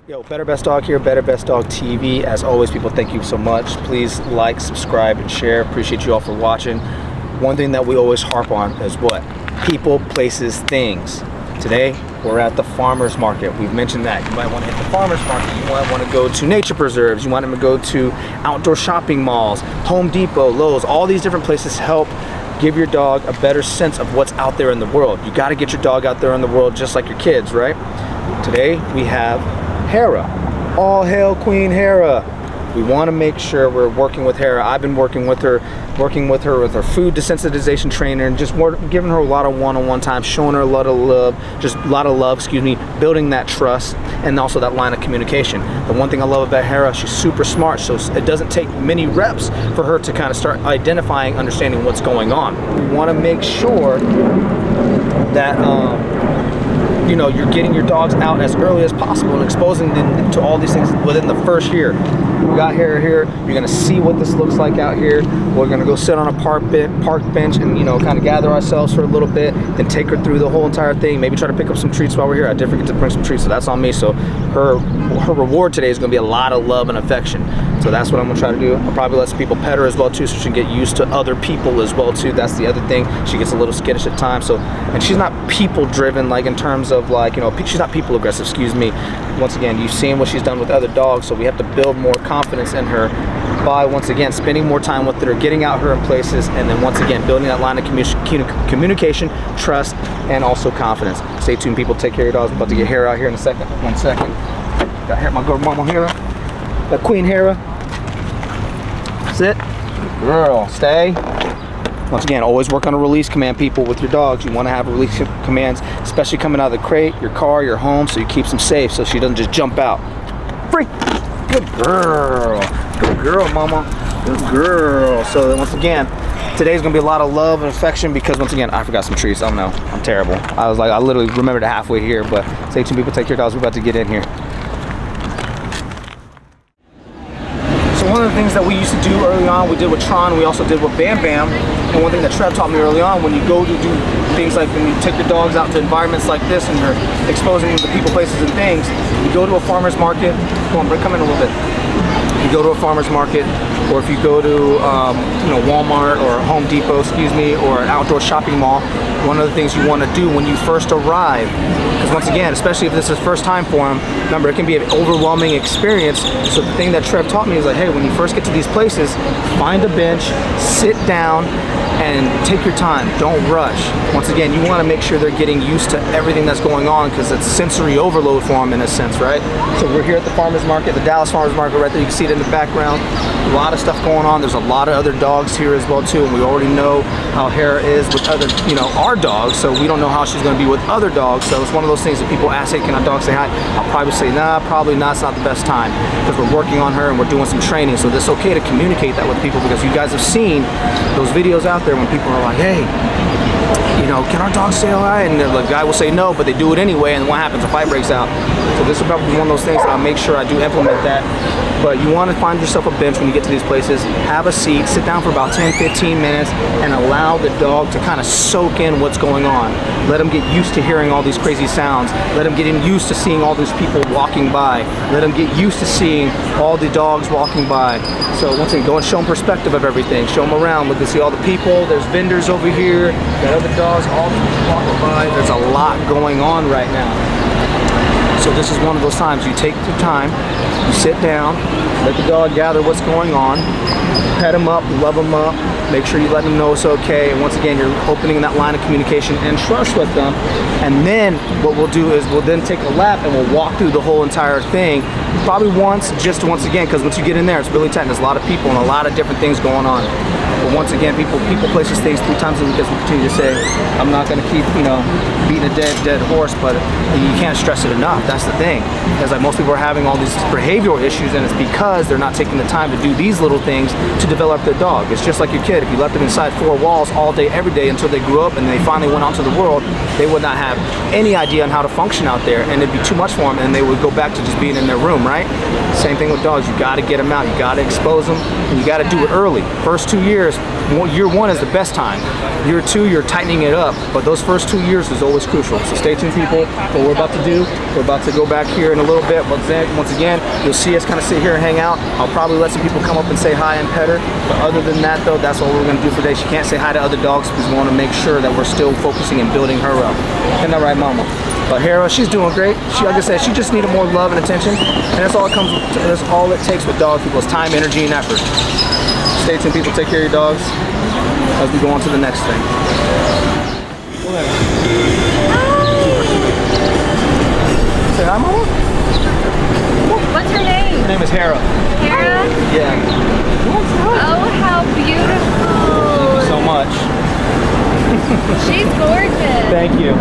Yo, Better Best Dog here, Better Best Dog TV. As always, people, thank you so much. Please like, subscribe, and share. Appreciate you all for watching. One thing that we always harp on is what? People, places, things. Today, we're at the farmer's market. We've mentioned that. You might want to hit the farmer's market. You might want to go to nature preserves. You want to go to outdoor shopping malls, Home Depot, Lowe's. All these different places help give your dog a better sense of what's out there in the world. You got to get your dog out there in the world just like your kids, right? Today, we have Hera. All hail Queen Hera. We want to make sure we're working with Hera. I've been working with her with her food desensitization trainer, and just giving her a lot of one-on-one time, showing her a lot of love, building that trust, and also that line of communication. The one thing I love about Hera, she's super smart, so it doesn't take many reps for her to kind of start identifying, understanding what's going on. We want to make sure that you know, you're getting your dogs out as early as possible and exposing them to all these things within the first year. We got Hera here. You're gonna see what this looks like out here. We're gonna go sit on a park bench and, you know, kind of gather ourselves for a little bit, then take her through the whole entire thing. Maybe try to pick up some treats while we're here. I did forget to bring some treats, so that's on me. So her reward today is gonna be a lot of love and affection. So that's what I'm gonna try to do. I'll probably let some people pet her as well too, so she can get used to other people as well too. That's the other thing. She gets a little skittish at times. So, and she's not people driven, like in terms of like, you know, she's not people aggressive, excuse me. Once again, you've seen what she's done with other dogs, so we have to build more confidence in her by, once again, spending more time with her, getting out her in places, and then once again, building that line of communication, trust, and also confidence. Stay tuned, people. Take care of your dogs. I'm about to get Hera out here in a second. 1 second. Got Hera, my girl mama Hera. Got Queen Hera. Sit. Good girl. Stay. Once again, always work on a release command, people, with your dogs. You want to have release commands, especially coming out of the crate, your car, your home, so you keep them safe so she doesn't just jump out. Free. Good girl. Good girl, mama. Good girl. So once again, today's going to be a lot of love and affection because, once again, I forgot some treats. Oh no, I'm terrible. I literally remembered it halfway here, but stay tuned, people. Take your dogs. We're about to get in here. One of the things that we used to do early on, we did with Tron, we also did with Bam Bam. And one thing that Trev taught me early on, when you go to do things like when you take your dogs out to environments like this and you're exposing them to people, places, and things, you go to a farmer's market. Come on, come in a little bit. You go to a farmer's market, or if you go to you know, Walmart or Home Depot, excuse me, or an outdoor shopping mall, one of the things you want to do when you first arrive, because once again, especially if this is first time for them, remember, it can be an overwhelming experience. So the thing that Trev taught me is like, hey, when you first get to these places, find a bench, sit down, and take your time. Don't rush. Once again, you want to make sure they're getting used to everything that's going on, because it's sensory overload for them in a sense, right? So we're here at the farmer's market, the Dallas farmer's market right there. You can see it in the background. A lot of stuff going on. There's a lot of other dogs here as well too, and we already know how Hera is with other, you know, our dogs, so we don't know how she's going to be with other dogs. So it's one of those things that people ask, hey, can our dog say hi? I'll probably say, nah, probably not. It's not the best time, because we're working on her and we're doing some training. So it's okay to communicate that with people, because you guys have seen those videos out there when people are like, hey, you know, can our dog say hi? And the guy will say no, but they do it anyway, and what happens? A fight breaks out. So this will probably be one of those things that I'll make sure I do implement that. But you want to find yourself a bench when you get to these places, have a seat, sit down for about 10-15 minutes, and allow the dog to kind of soak in what's going on. Let them get used to hearing all these crazy sounds. Let them get used to seeing all these people walking by. Let them get used to seeing all the dogs walking by. So once again, go and show them perspective of everything. Show them around. Look and see all the people. There's vendors over here. Got other dogs, all the people walking by. There's a lot going on right now. So this is one of those times you take the time, you sit down, let the dog gather what's going on, pet him up, love him up, make sure you let them know it's okay, and once again, you're opening that line of communication and trust with them. And then what we'll do is we'll then take a lap and we'll walk through the whole entire thing, probably once again, because once you get in there, it's really tight, and there's a lot of people and a lot of different things going on. But once again, people places things 3 times a week, as we continue to say. I'm not going to keep, you know, beating a dead horse, but you can't stress it enough. That's the thing. Because like most people are having all these behavioral issues, and it's because they're not taking the time to do these little things to develop their dog. It's just like your kid. If you left them inside 4 walls all day, every day until they grew up and they finally went out to the world, they would not have any idea on how to function out there, and it'd be too much for them, and they would go back to just being in their room, right? Same thing with dogs. You got to get them out. You got to expose them, and you got to do it early. First 2 years, year 1 is the best time. Year 2, you're tightening it up, but those first 2 years is always crucial. So stay tuned, people, for what we're about to do. We're about to go back here in a little bit, but then, once again, you'll see us kind of sit here and hang out. I'll probably let some people come up and say hi and pet her, but other than that, though, that's what we're going to do for today. She can't say hi to other dogs because we want to make sure that we're still focusing and building her up. Isn't that right, Mama? But Hera, she's doing great. She, like I said, she just needed more love and attention, and that's all it comes. That's all it takes with dog people is time, energy, and effort. Stay tuned, people. Take care of your dogs as we go on to the next thing. Say hi, Mama. What's her name? Her name is Hera. Hera? Yeah. Oh, how beautiful. Thank you so much. She's gorgeous. Thank you.